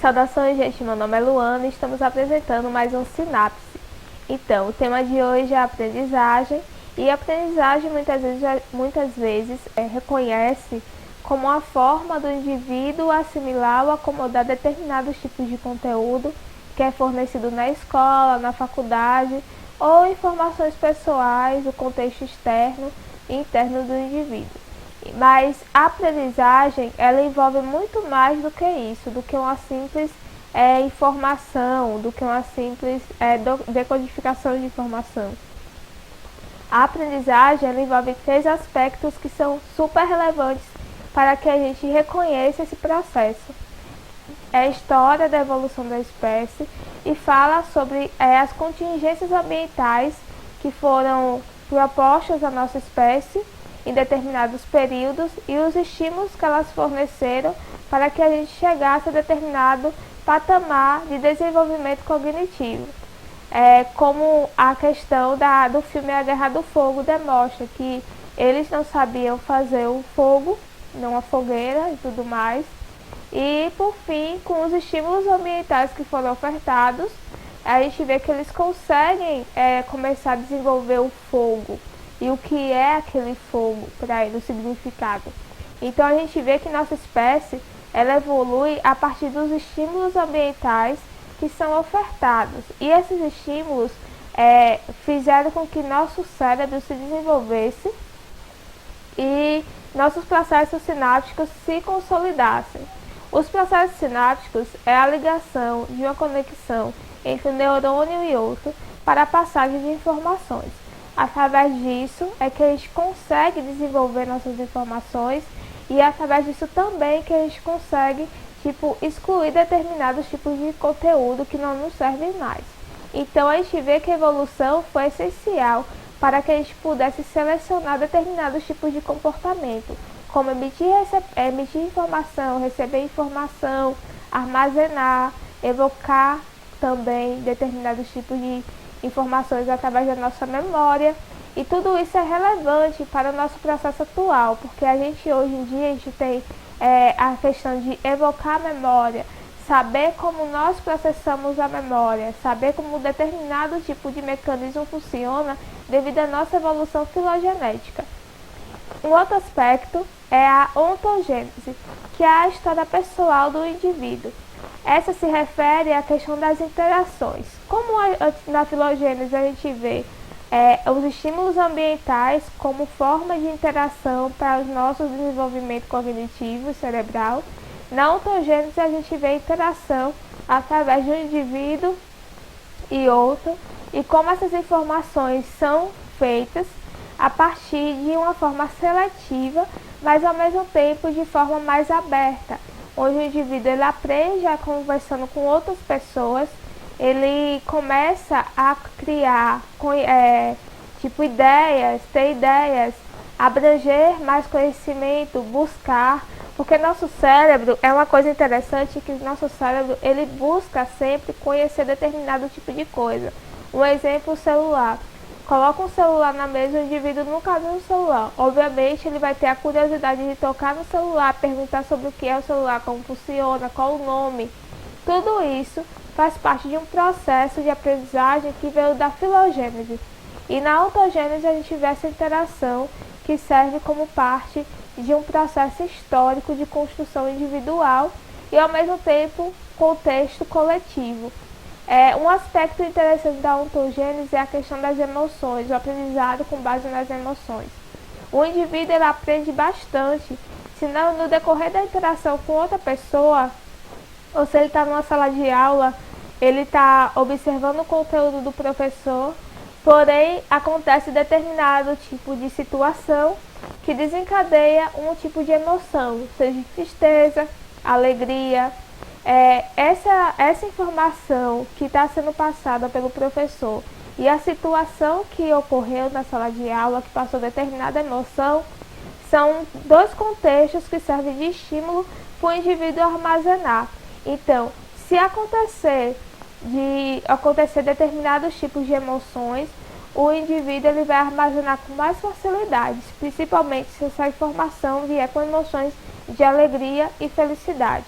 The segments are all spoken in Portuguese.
Saudações, gente, meu nome é Luana e estamos apresentando mais um Sinapse. Então, o tema de hoje é a aprendizagem, e a aprendizagem muitas vezes reconhece como a forma do indivíduo assimilar ou acomodar determinados tipos de conteúdo que é fornecido na escola, na faculdade ou informações pessoais do contexto externo e interno do indivíduo. Mas a aprendizagem, ela envolve muito mais do que isso, do que uma simples informação, do que uma simples decodificação de informação. A aprendizagem, ela envolve 3 aspectos que são super relevantes para que a gente reconheça esse processo. É a história da evolução da espécie e fala sobre as contingências ambientais que foram propostas à nossa espécie em determinados períodos e os estímulos que elas forneceram para que a gente chegasse a determinado patamar de desenvolvimento cognitivo. Como a questão do filme A Guerra do Fogo demonstra que eles não sabiam fazer o fogo, não a fogueira e tudo mais. E, por fim, com os estímulos ambientais que foram ofertados, a gente vê que eles conseguem começar a desenvolver o fogo. E o que é aquele fogo para ele, o significado. Então a gente vê que nossa espécie ela evolui a partir dos estímulos ambientais que são ofertados. E esses estímulos fizeram com que nosso cérebro se desenvolvesse e nossos processos sinápticos se consolidassem. Os processos sinápticos é a ligação de uma conexão entre um neurônio e outro para a passagem de informações. Através disso é que a gente consegue desenvolver nossas informações e é através disso também que a gente consegue excluir determinados tipos de conteúdo que não nos servem mais. Então a gente vê que a evolução foi essencial para que a gente pudesse selecionar determinados tipos de comportamento, como emitir informação, receber informação, armazenar, evocar também determinados tipos de informações através da nossa memória, e tudo isso é relevante para o nosso processo atual, porque a gente hoje em dia tem a questão de evocar a memória, saber como nós processamos a memória, saber como determinado tipo de mecanismo funciona devido à nossa evolução filogenética. Um outro aspecto é a ontogênese, que é a história pessoal do indivíduo. Essa se refere à questão das interações. Como na filogênese a gente vê os estímulos ambientais como forma de interação para o nosso desenvolvimento cognitivo e cerebral, na ontogênese a gente vê a interação através de um indivíduo e outro, e como essas informações são feitas a partir de uma forma seletiva, mas ao mesmo tempo de forma mais aberta, onde o indivíduo ele aprende a conversando com outras pessoas, ele começa a criar ideias, ter ideias, abranger mais conhecimento, buscar, porque nosso cérebro é uma coisa interessante que nosso cérebro ele busca sempre conhecer determinado tipo de coisa. Um exemplo, o celular. Coloca um celular na mesa, o indivíduo nunca viu um celular. Obviamente, ele vai ter a curiosidade de tocar no celular, perguntar sobre o que é o celular, como funciona, qual o nome. Tudo isso faz parte de um processo de aprendizagem que veio da filogênese. E na ontogênese a gente vê essa interação que serve como parte de um processo histórico de construção individual e, ao mesmo tempo, contexto coletivo. Um aspecto interessante da ontogênese é a questão das emoções, o aprendizado com base nas emoções. O indivíduo ele aprende bastante, se não no decorrer da interação com outra pessoa, ou se ele está numa sala de aula, ele está observando o conteúdo do professor, porém acontece determinado tipo de situação que desencadeia um tipo de emoção, seja de tristeza, alegria. Essa informação que está sendo passada pelo professor e a situação que ocorreu na sala de aula, que passou determinada emoção, são 2 contextos que servem de estímulo para o indivíduo armazenar. Então, se acontecer determinados tipos de emoções, o indivíduo ele vai armazenar com mais facilidade, principalmente se essa informação vier com emoções de alegria e felicidade.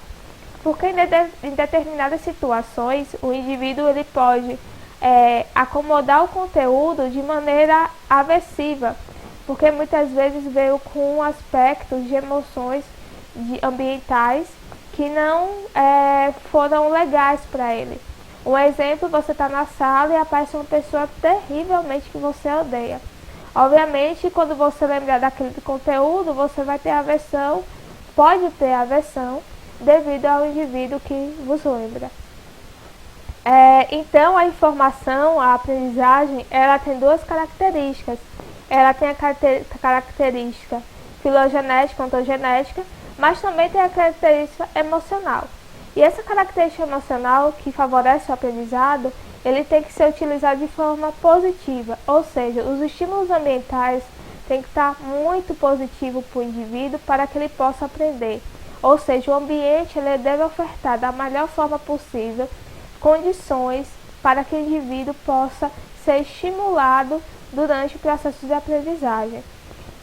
Porque em determinadas situações o indivíduo ele pode acomodar o conteúdo de maneira aversiva, porque muitas vezes veio com aspectos de emoções ambientais que não foram legais para ele. Um exemplo, você está na sala e aparece uma pessoa terrivelmente que você odeia. Obviamente, quando você lembrar daquele conteúdo, você vai ter aversão, pode ter aversão, devido ao indivíduo que vos lembra. Então, a informação, a aprendizagem, ela tem duas características. Ela tem a característica filogenética, ontogenética, mas também tem a característica emocional. E essa característica emocional que favorece o aprendizado, ele tem que ser utilizado de forma positiva, ou seja, os estímulos ambientais têm que estar muito positivos para o indivíduo para que ele possa aprender. Ou seja, o ambiente ele deve ofertar da melhor forma possível condições para que o indivíduo possa ser estimulado durante o processo de aprendizagem.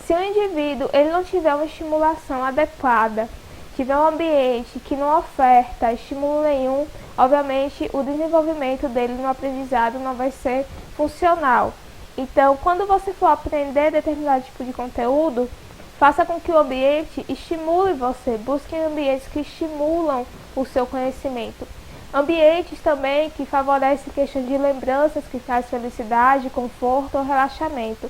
Se o indivíduo ele não tiver uma estimulação adequada, tiver um ambiente que não oferta estímulo nenhum, obviamente o desenvolvimento dele no aprendizado não vai ser funcional. Então, quando você for aprender determinado tipo de conteúdo, faça com que o ambiente estimule você, busque ambientes que estimulam o seu conhecimento. Ambientes também que favorecem questões de lembranças, que traz felicidade, conforto ou relaxamento.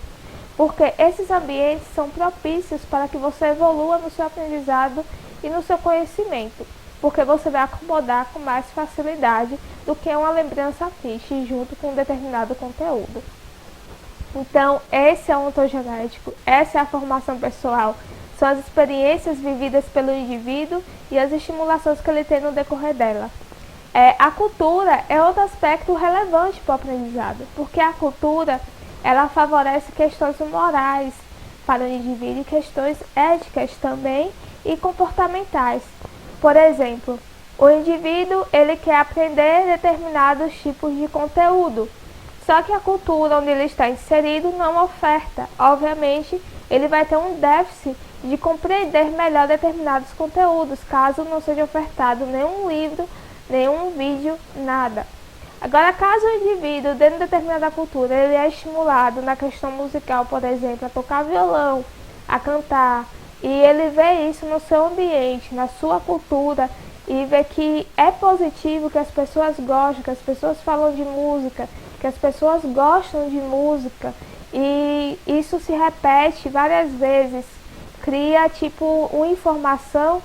Porque esses ambientes são propícios para que você evolua no seu aprendizado e no seu conhecimento, porque você vai acomodar com mais facilidade do que uma lembrança fixe junto com um determinado conteúdo. Então, esse é o ontogenético, essa é a formação pessoal, são as experiências vividas pelo indivíduo e as estimulações que ele tem no decorrer dela. A cultura é outro aspecto relevante para o aprendizado, porque a cultura ela favorece questões morais para o indivíduo e questões éticas também e comportamentais. Por exemplo, o indivíduo ele quer aprender determinados tipos de conteúdo, só que a cultura onde ele está inserido não oferta. Obviamente, ele vai ter um déficit de compreender melhor determinados conteúdos, caso não seja ofertado nenhum livro, nenhum vídeo, nada. Agora, caso o indivíduo, dentro de determinada cultura, ele é estimulado na questão musical, por exemplo, a tocar violão, a cantar, e ele vê isso no seu ambiente, na sua cultura, e vê que é positivo, que as pessoas gostam, que as pessoas falam de música, que as pessoas gostam de música, e isso se repete várias vezes, cria tipo uma informação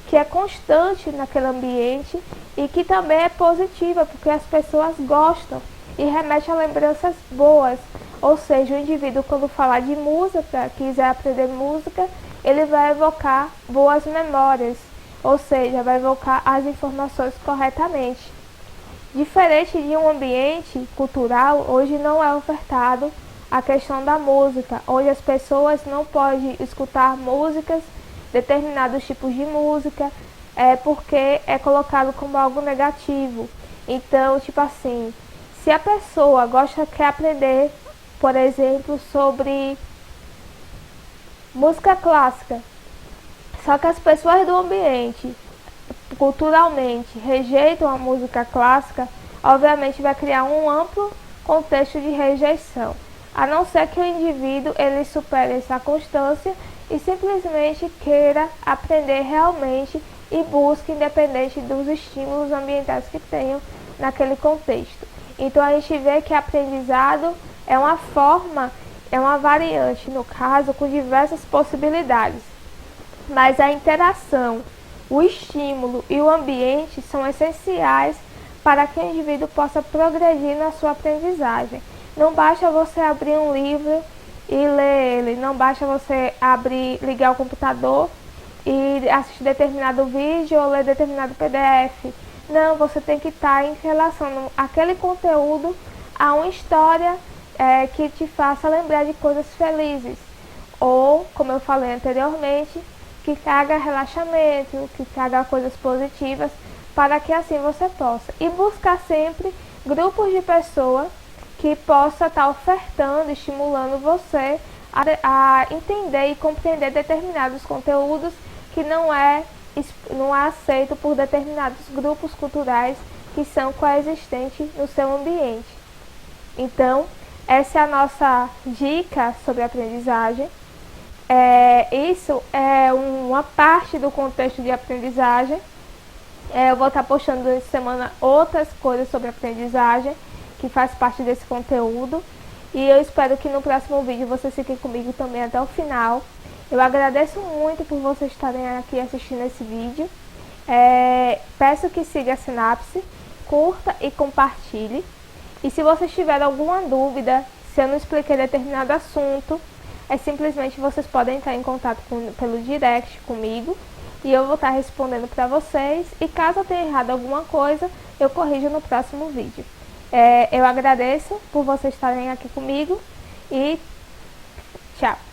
que é constante naquele ambiente e que também é positiva, porque as pessoas gostam e remete a lembranças boas. Ou seja, o indivíduo, quando falar de música, quiser aprender música, ele vai evocar boas memórias, ou seja, vai evocar as informações corretamente. Diferente de um ambiente cultural, hoje não é ofertado a questão da música, onde as pessoas não podem escutar músicas, determinados tipos de música, porque é colocado como algo negativo. Então, tipo assim, se a pessoa quer aprender, por exemplo, sobre música clássica, só que as pessoas do ambiente, culturalmente, rejeitam a música clássica, obviamente vai criar um amplo contexto de rejeição. A não ser que o indivíduo ele supere essa constância e simplesmente queira aprender realmente e busque independente dos estímulos ambientais que tenham naquele contexto. Então a gente vê que aprendizado é uma forma, é uma variante, no caso, com diversas possibilidades. Mas a interação, o estímulo e o ambiente são essenciais para que o indivíduo possa progredir na sua aprendizagem. Não basta você abrir um livro e ler ele, não basta você ligar o computador e assistir determinado vídeo ou ler determinado PDF. Não, você tem que estar em relação àquele conteúdo a uma história que te faça lembrar de coisas felizes. Ou, como eu falei anteriormente, que traga relaxamento, que traga coisas positivas, para que assim você possa. E buscar sempre grupos de pessoas que possa estar ofertando, estimulando você a entender e compreender determinados conteúdos que não é não é aceito por determinados grupos culturais que são coexistentes no seu ambiente. Então, essa é a nossa dica sobre aprendizagem. Isso é uma parte do contexto de aprendizagem. Eu vou estar postando essa semana outras coisas sobre aprendizagem que faz parte desse conteúdo. E eu espero que no próximo vídeo vocês fiquem comigo também até o final. Eu agradeço muito por vocês estarem aqui assistindo esse vídeo. Peço que siga a Sinapse, curta e compartilhe. E se vocês tiverem alguma dúvida, se eu não expliquei determinado assunto, simplesmente vocês podem entrar em contato pelo direct comigo e eu vou estar respondendo para vocês. E caso eu tenha errado alguma coisa, eu corrijo no próximo vídeo. Eu agradeço por vocês estarem aqui comigo e tchau!